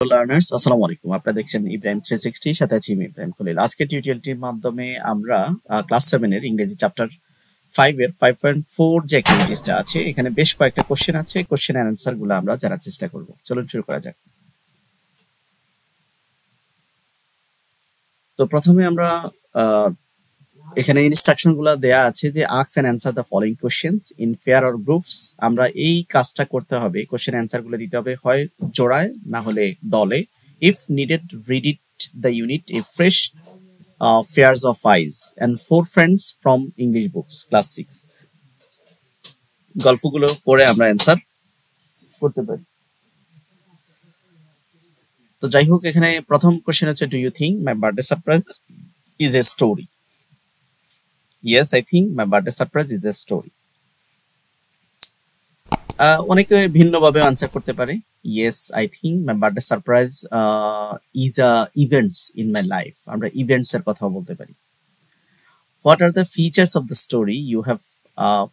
Learners আসসালামু আলাইকুম। আপনারা দেখছেন ইব্রাহিম 360, সাথে আছি আমি ইব্রাহিম খলিল। আজকে টিউটোরিয়ালটির মাধ্যমে আমরা ক্লাস 7 এর ইংরেজি চ্যাপ্টার 5 এর 5.4 যে অ্যাক্টিভিটিসটা আছে, এখানে বেশ কয়েকটা কোশ্চেন আছে। কোশ্চেন এর অ্যানসার গুলো আমরা জানার চেষ্টা করব। চলুন শুরু করা যাক। তো প্রথমে আমরা এখানে ইনস্ট্রাকশন গুলো দেয়া আছে যে ask and answer the following questions in pair or groups. আমরা এই কাজটা করতে হবে, কোশ্চেন অ্যানসার গুলো দিতে হবে হয় জোড়ায় না হলে দলে। If needed read it the unit A fresh pairs of eyes and four friends from English books class 6 গল্পগুলো পড়ে আমরা অ্যানসার করতে পারি। তো যাই হোক, এখানে প্রথম কোশ্চেন হচ্ছে, do you think my birthday surprise is a story? Yes, I think my birthday surprise is a story. অনেকে ভিন্নভাবে আনসার করতে পারে। Yes, I think my birthday surprise is a events in my life. আমরা events এর কথা বলতে পারি। What are the features of the story you have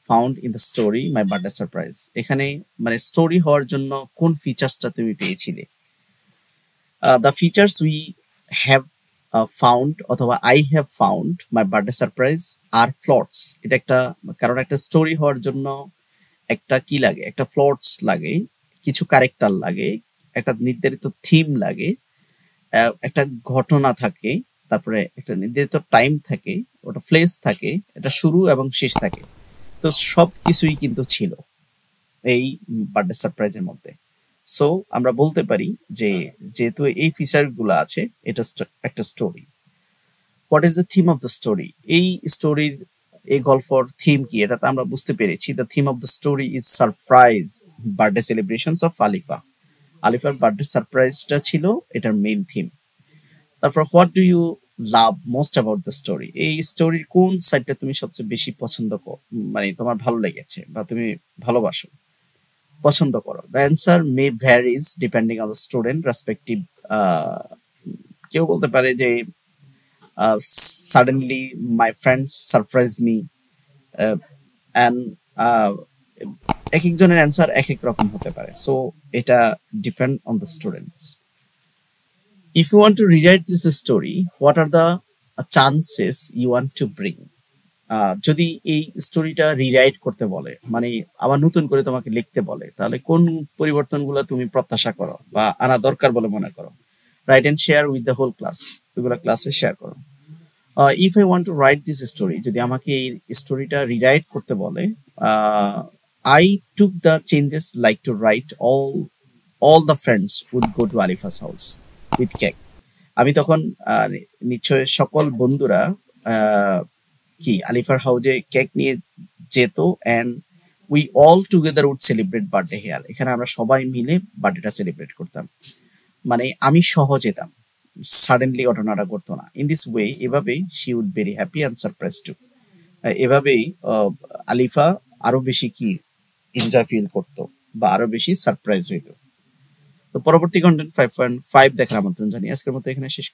found in the story my birthday surprise. এখানে মানে স্টোরি হওয়ার জন্য কোন ফিচার্সটা তুমি পেয়েছিলে? The features we have found অথবা I have found my birthday surprise আর প্লটস। এটা একটা, কারণ একটা স্টোরি হওয়ার জন্য একটা কি লাগে, একটা প্লটস লাগে, কিছু ক্যারেক্টার লাগে, একটা নির্ধারিত থিম লাগে, একটা ঘটনা থাকে, তারপরে একটা নির্ধারিত টাইম থাকে, ওটা প্লেস থাকে, এটা শুরু এবং শেষ থাকে। তো সব কিছুই কিন্তু ছিল এই বার্থডে সারপ্রাইজের মধ্যে। সো আমরা বলতে পারি যে যেহেতু এই ফিচার গুলো আছে, এটা একটা story. What is the theme of the story? এই স্টোরির, এই গল্পর থিম কি, এটা তো আমরা বুঝতে পেরেছি। The theme of the story is surprise birthday celebrations of Alifa. আলিফার বার্থডে সারপ্রাইজটা ছিল এটার মেইন থিম। তারপর what do you love most about the story? এই স্টোরির কোন সাইডটা তুমি সবচেয়ে বেশি পছন্দ করো, মানে তোমার ভালো লেগেছে বা তুমি ভালোবাসো, পছন্দ করো? The answer May varies depending on the student respective. কেউ বলতে পারে যে suddenly my friends surprise me, and এক একজনের অ্যান্সার এক এক রকম হতে পারে। সো এটা depend on the students. If you want to rewrite this story, what are the chances you want to bring? যদি এই স্টোরিটা রিরাইট করতে বলে, মানে আবার নতুন করে তোমাকে লিখতে বলে, তাহলে কোন পরিবর্তনগুলো তুমি প্রত্যাশা করো বা আনা দরকার বলে মনে করো? Write and share with the whole class, ওইগুলো ক্লাসে শেয়ার করো। If I want to write this story, যদি আমাকে এই স্টোরিটা রিরাইট করতে বলে, I took the changes like to write all the friends would go to Alifa's house with cake. আমি তখন নিশ্চয় সকল বন্ধুরা কি আলিফার হাউজে কেক নিয়ে যেত, and we all together would celebrate birthday here. এখানে আমরা সবাই মিলে বার্থডেটা সেলিব্রেট করতাম, মানে আমি সহ যেতাম, সাডেনলি ঘটনাটা ঘটতো না। ইন দিস ওয়ে, এভাবেই she would very happy and surprise too. এভাবেই আলিফা আরো বেশি কি এনজয় ফিল করতো বা আরো বেশি সারপ্রাইজ হইতো। তো পরবর্তী কন্টেন্ট 5.5 দেখার আমন্ত্রণ জানিয়ে আজকের মতো এখানে শেষ